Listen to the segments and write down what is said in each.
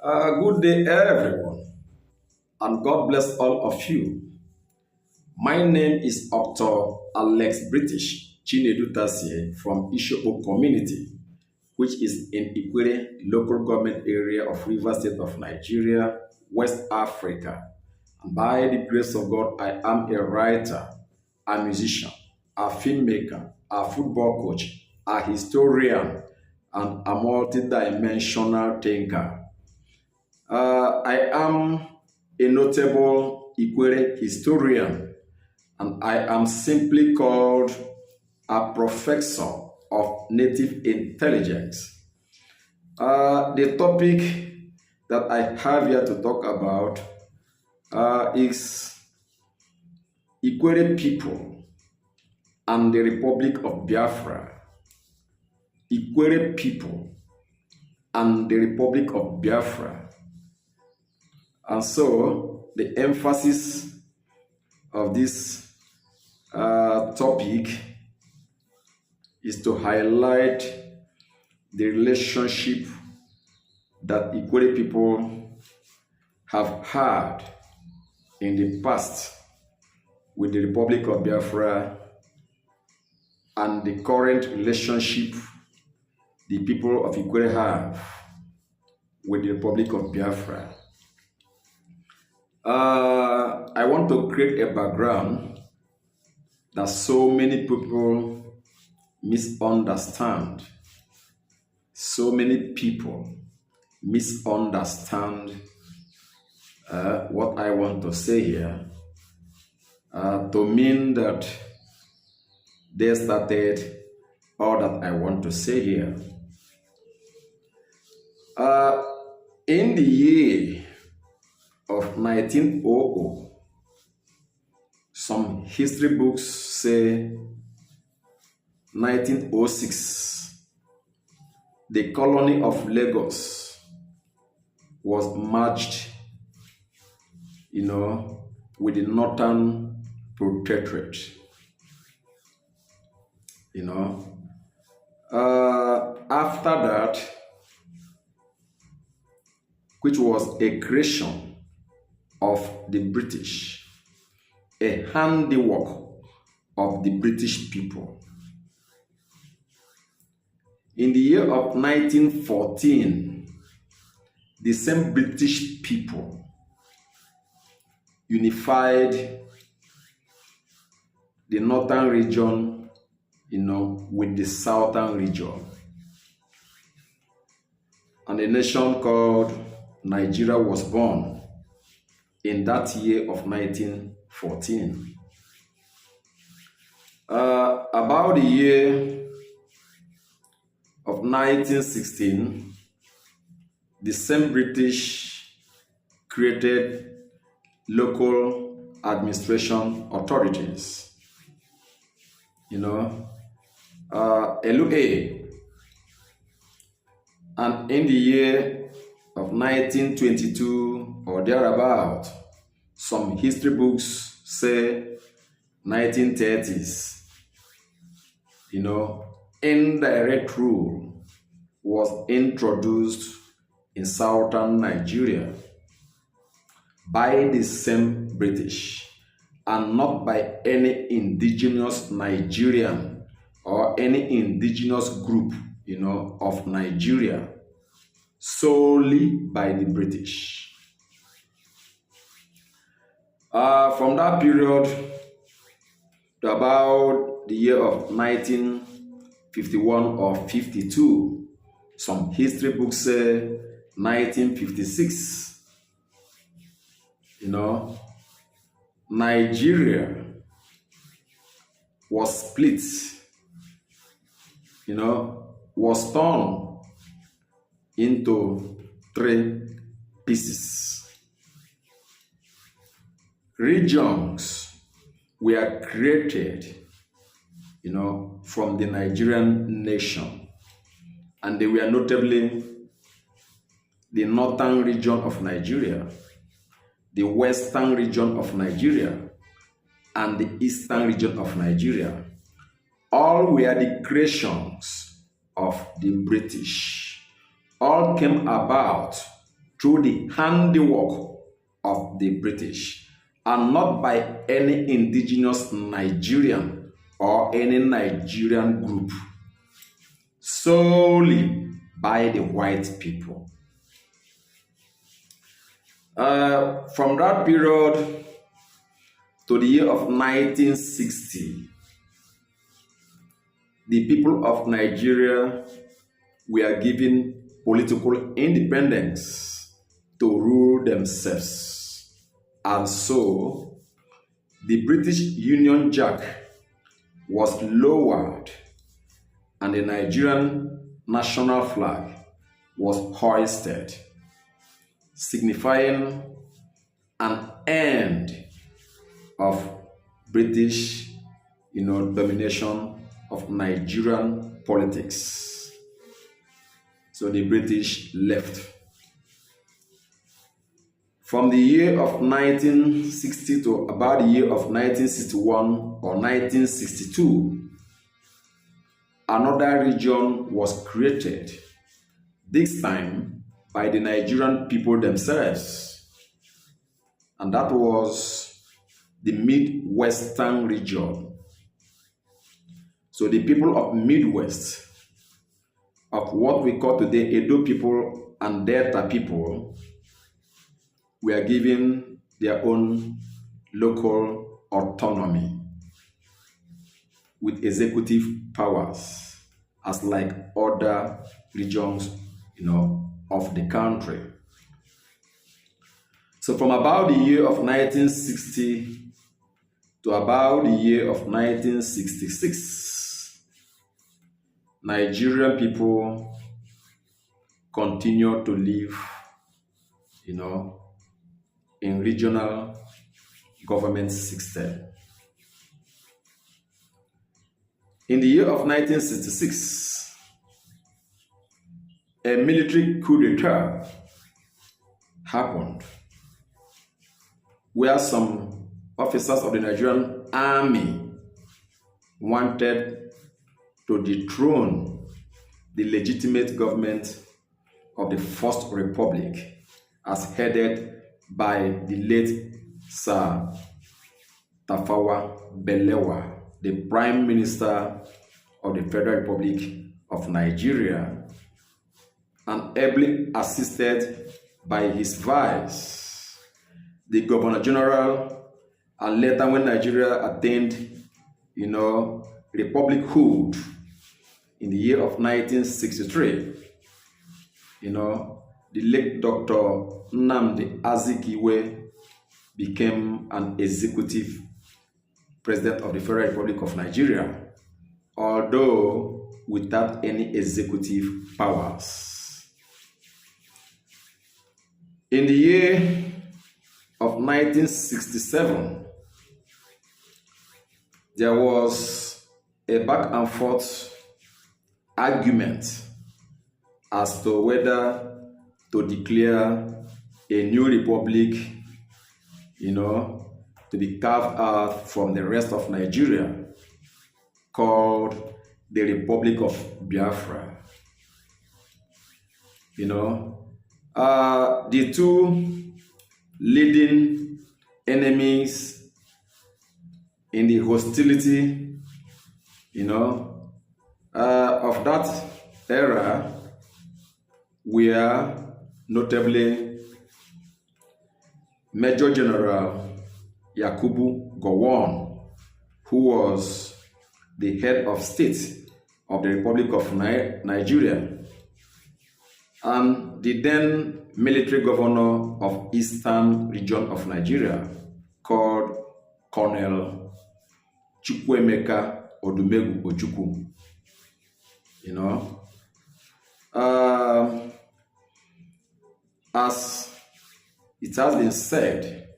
Good day, everyone, and God bless all of you. My name is Dr. Alex British Chinedu Tasie from Ishopo Community, which is in Ikwerre local government area of Rivers State of Nigeria, West Africa. And by the grace of God, I am a writer, a musician, a filmmaker, a football coach, a historian, and a multidimensional thinker. I am a notable Ikwerre historian, and I am simply called a professor of native intelligence. The topic that I have here to talk about is Ikwerre people and the Republic of Biafra. Ikwerre people and the Republic of Biafra. And so the emphasis of this topic is to highlight the relationship that Ikwerre people have had in the past with the Republic of Biafra and the current relationship the people of Ikwerre have with the Republic of Biafra. I want to create a background that so many people misunderstand. So many people misunderstand what I want to say here to mean that they started all that I want to say here. In the year of 1900, some history books say 1906, the colony of Lagos was merged, with the Northern Protectorate. After that, which was a creation of the British, a handiwork of the British people. In the year of 1914, the same British people unified the northern region, with the southern region. And a nation called Nigeria was born in that year of 1914. About the year of 1916, the same British created local administration authorities. LOA. And in the year of 1922 or thereabout, some history books say 1930s, indirect rule was introduced in southern Nigeria by the same British and not by any indigenous Nigerian or any indigenous group, of Nigeria, solely by the British. From that period to about the year of 1951 or 52, some history books say 1956, Nigeria was split, was torn into three pieces. Regions were created, from the Nigerian nation, and they were notably the northern region of Nigeria, the western region of Nigeria, and the eastern region of Nigeria. All were the creations of the British. All came about through the handiwork of the British and not by any indigenous Nigerian or any Nigerian group, solely by the white people. From that period to the year of 1960, the people of Nigeria were given political independence to rule themselves. And so, the British Union Jack was lowered and the Nigerian national flag was hoisted, signifying an end of British, domination of Nigerian politics. So the British left. From the year of 1960 to about the year of 1961 or 1962, another region was created, this time by the Nigerian people themselves, and that was the Midwestern region. So the people of Midwest, of what we call today Edo people and Delta people, were given their own local autonomy with executive powers as like other regions, of the country. So from about the year of 1960 to about the year of 1966, Nigerian people continued to live, in regional government system. In the year of 1966, a military coup d'etat happened where some officers of the Nigerian army wanted to dethrone the legitimate government of the First Republic as headed by the late Sir Tafawa Balewa, the Prime Minister of the Federal Republic of Nigeria, and ably assisted by his vice, the Governor General, and later when Nigeria attained, republichood in the year of 1963, the late Dr. Nnamdi Azikiwe became an executive president of the Federal Republic of Nigeria, although without any executive powers. In the year of 1967, there was a back and forth argument as to whether to declare a new republic, to be carved out from the rest of Nigeria, called the Republic of Biafra. The two leading enemies in the hostility, of that era were notably Major General Yakubu Gowon, who was the head of state of the Republic of Nigeria, and the then military governor of Eastern region of Nigeria, called Colonel Chukwuemeka Odumegwu Ojukwu. As it has been said,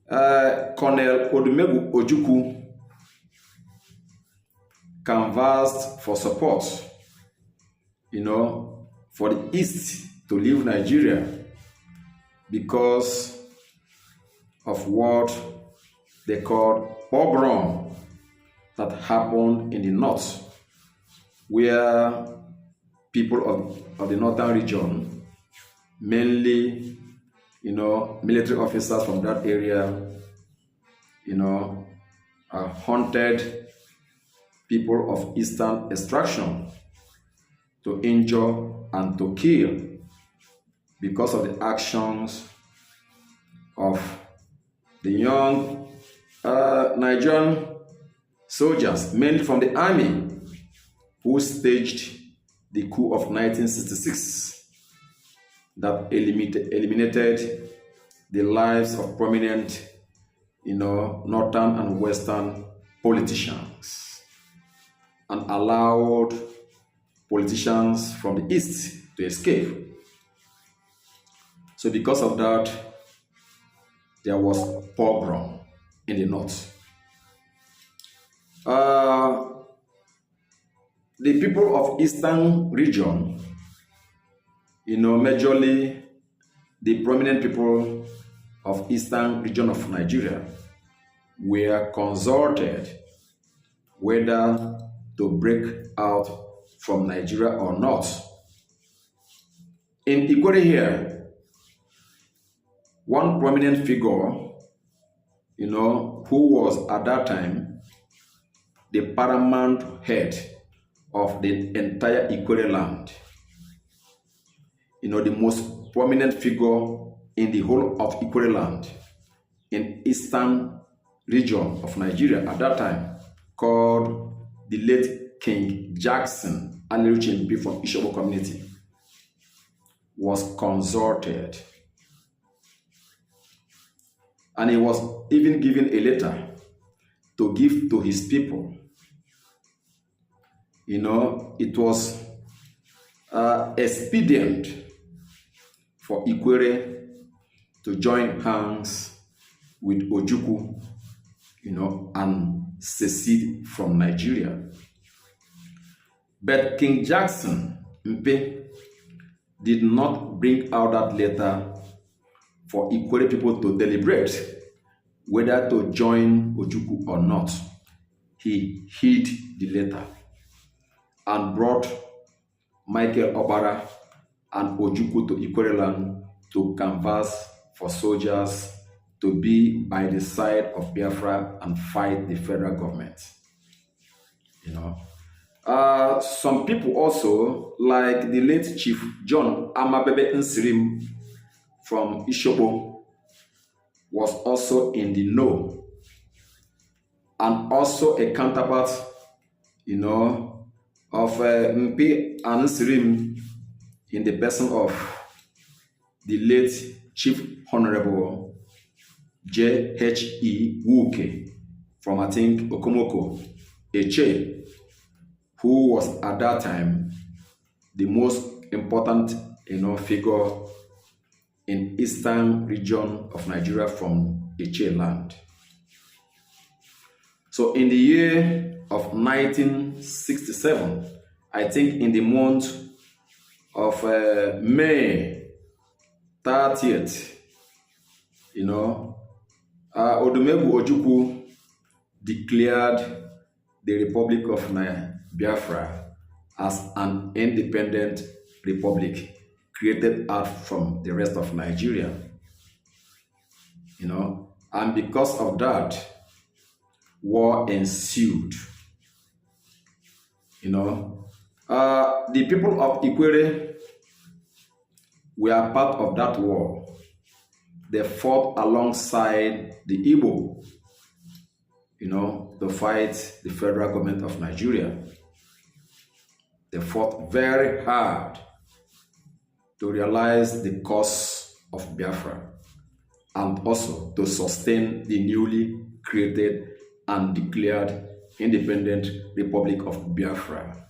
Colonel Odumegwu Ojukwu canvassed for support, for the East to leave Nigeria because of what they called pogrom that happened in the North, where people of the northern region mainly, military officers from that area, hunted people of Eastern extraction to injure and to kill because of the actions of the young Nigerian soldiers, mainly from the army, who staged the coup of 1966 that eliminated the lives of prominent, northern and western politicians, and allowed politicians from the east to escape. So because of that, there was pogrom in the north. The people of Eastern region, majorly the prominent people of Eastern region of Nigeria, were consulted whether to break out from Nigeria or not. In Ikwerre here, one prominent figure, who was at that time the paramount head of the entire Ikwerre land, the most prominent figure in the whole of Ikwerre land in Eastern region of Nigeria at that time, called the late King Jackson Aleruchimbi from Ishobo community, was consulted. And he was even given a letter to give to his people. It was expedient for Ikwerre to join hands with Ojukwu, and secede from Nigeria. But King Jackson Mpe did not bring out that letter for Ikwerre people to deliberate whether to join Ojukwu or not. He hid the letter and brought Michael Obara and Ojukwu to Ikwerre land to canvass for soldiers to be by the side of Biafra and fight the federal government. Some people also, like the late Chief John Amabebe Nsirim from Ishobo, was also in the know, and also a counterpart, of Mpe and Nsirim in the person of the late Chief Honorable J.H.E. Wuke from, I think, Okomoko, Eche, who was at that time the most important, figure in Eastern region of Nigeria from Eche land. So in the year of 1967, I think in the month of May 30th, Odumegwu Ojukwu declared the Republic of Biafra as an independent republic created out from the rest of Nigeria. And because of that, war ensued. The people of Ikwerre were part of that war. They fought alongside the Igbo, to fight the federal government of Nigeria. They fought very hard to realize the cause of Biafra and also to sustain the newly created and declared independent Republic of Biafra.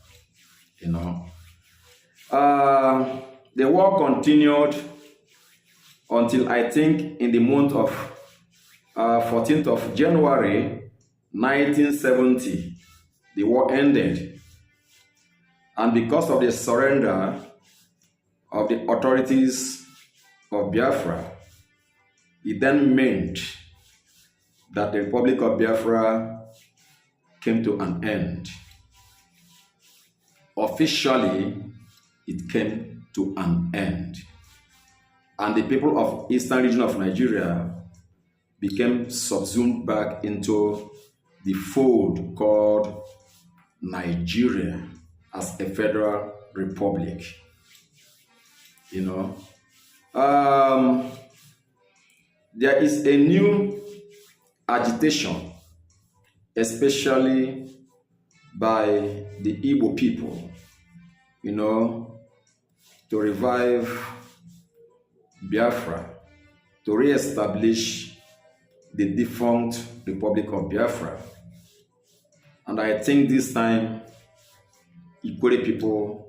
The war continued until, I think, in the month of 14th of January 1970, the war ended. And because of the surrender of the authorities of Biafra, it then meant that the Republic of Biafra came to an end. Officially, it came to an end. and the people of eastern region of Nigeria became subsumed back into the fold called Nigeria as a federal republic. You know, there is a new agitation, especially by the Igbo people, you know, to revive Biafra, to re-establish the defunct Republic of Biafra. And I think this time, Ikwerre people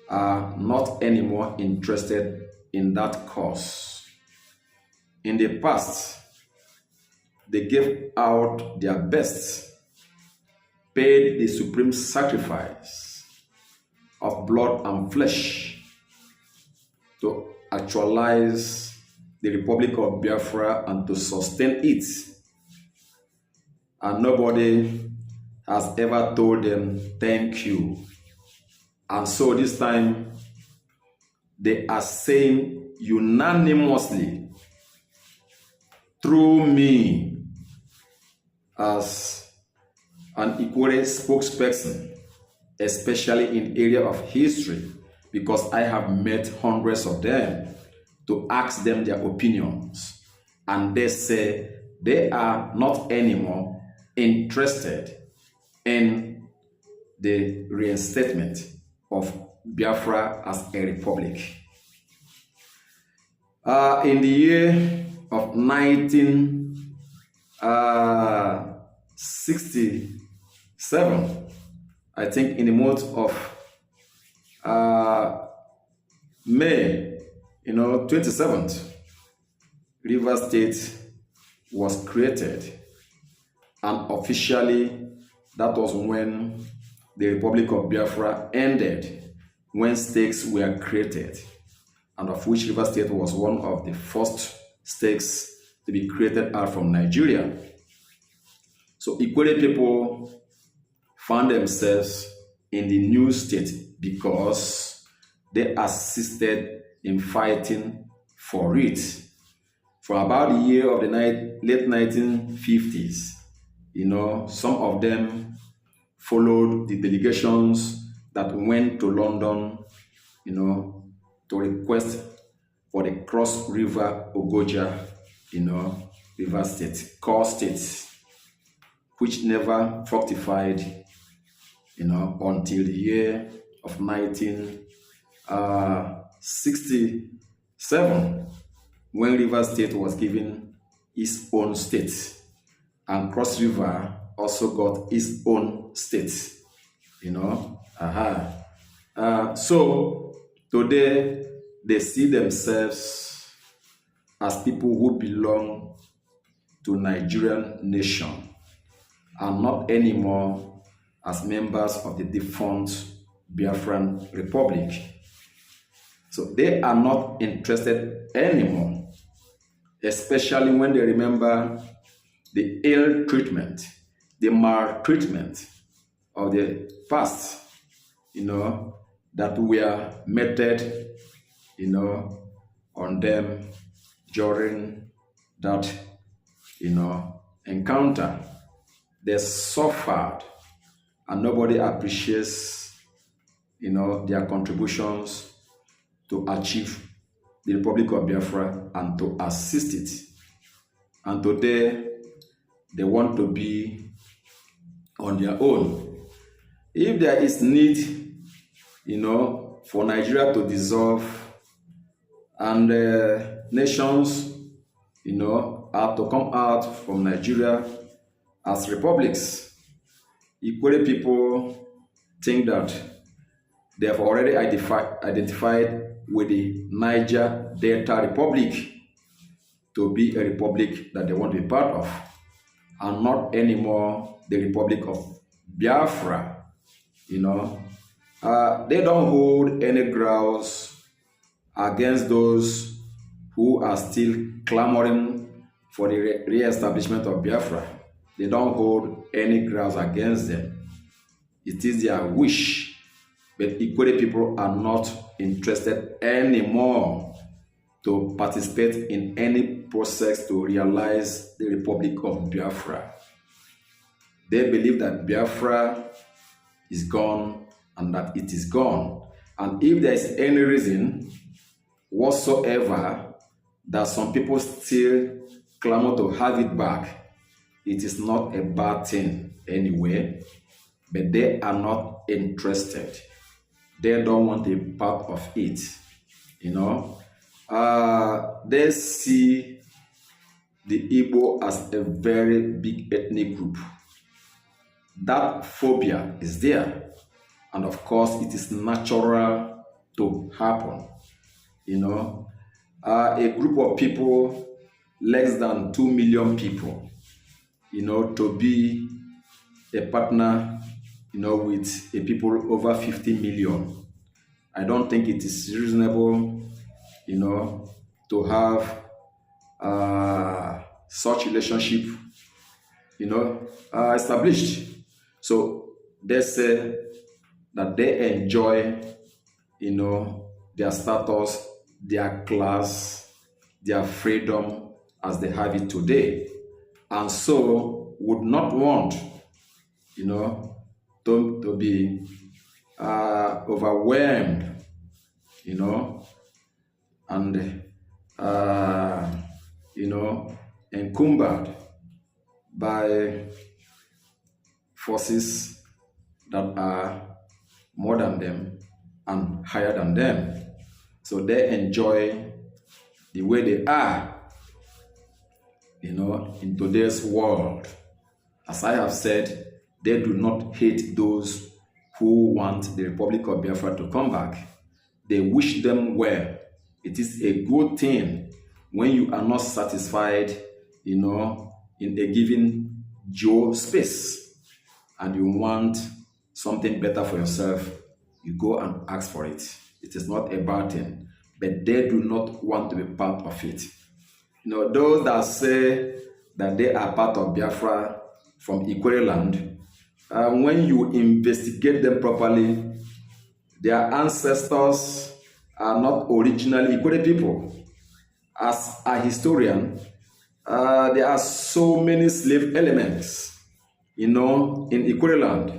are not anymore interested in that cause. In the past, they gave out their best, paid the supreme sacrifice of blood and flesh to actualize the Republic of Biafra and to sustain it. And nobody has ever told them thank you. And so this time, they are saying unanimously through me as an Ikwerre spokesperson, especially in area of history, because I have met hundreds of them to ask them their opinions. And they say they are not anymore interested in the reinstatement of Biafra as a republic. In the year of 1967, I think in the month of May, 27th, Rivers State was created, and officially that was when the Republic of Biafra ended, when states were created, and of which Rivers State was one of the first states to be created out from Nigeria. So Ikwerre people found themselves in the new state because they assisted in fighting for it. For about the year of the late 1950s, some of them followed the delegations that went to London, to request for the Cross River Ogoja, River State, core states, which never fructified, until the year of 1967, when River State was given its own state, and Cross River also got its own state, So today they see themselves as people who belong to Nigerian nation and not anymore as members of the defunct Biafran Republic. So they are not interested anymore, especially when they remember the ill treatment, the maltreatment of the past, that were meted, on them during that, encounter. They suffered, and nobody appreciates, their contributions to achieve the Republic of Biafra and to assist it. And today, they want to be on their own. If there is need, for Nigeria to dissolve and nations, are to come out from Nigeria as republics, Ikwerre people think that they have already identified with the Niger Delta Republic to be a republic that they want to be part of, and not anymore the Republic of Biafra. They don't hold any grounds against those who are still clamoring for the re-establishment of Biafra. They don't hold any grounds against them. It is their wish, but Ikwerre people are not interested anymore to participate in any process to realize the Republic of Biafra. They believe that Biafra is gone and that it is gone. And if there is any reason whatsoever that some people still clamor to have it back, it is not a bad thing anyway, but they are not interested. They don't want a part of it, They see the Igbo as a very big ethnic group. That phobia is there, and of course it is natural to happen. A group of people, less than 2 million people, to be a partner, with a people over 50 million. I don't think it is reasonable, to have such relationship, established. So they say that they enjoy, their status, their class, their freedom as they have it today, and so would not want, to be overwhelmed, and encumbered by forces that are more than them and higher than them. So they enjoy the way they are, in today's world. As I have said, they do not hate those who want the Republic of Biafra to come back. They wish them well. It is a good thing when you are not satisfied, in a given geo space, and you want something better for yourself, you go and ask for it. It is not a bad thing, but they do not want to be part of it. Those that say that they are part of Biafra from Ikwerre land, when you investigate them properly, their ancestors are not originally Ikwerre people. As a historian, there are so many slave elements, in Ikwerre land.